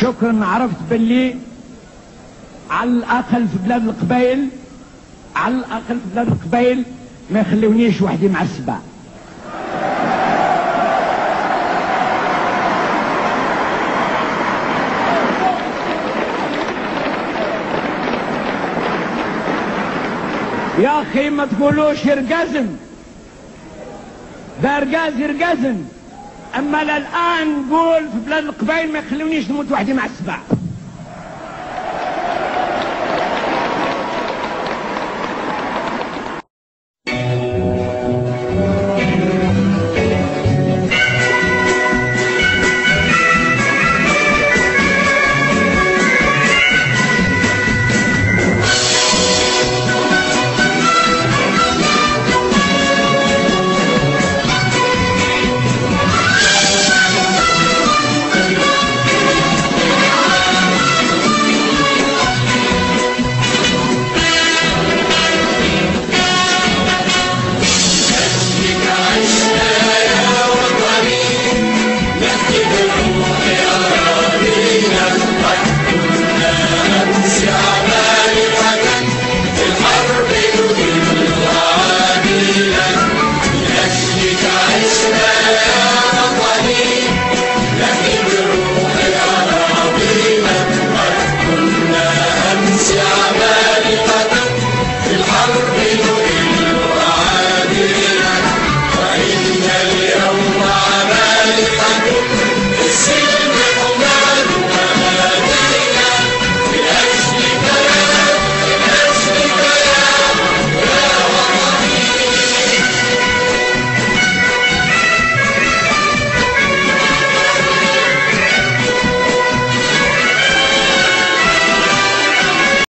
شكرا. عرفت باللي على الاقل في بلاد القبائل، على الاقل في بلاد القبائل ما يخلونيش وحدي مع السبع. يا اخي ما تقولوش يرقزن، ده رقاز يرقزن، اما الان نقول في بلاد القبائل ما يخلونيش نموت وحدي مع السبع.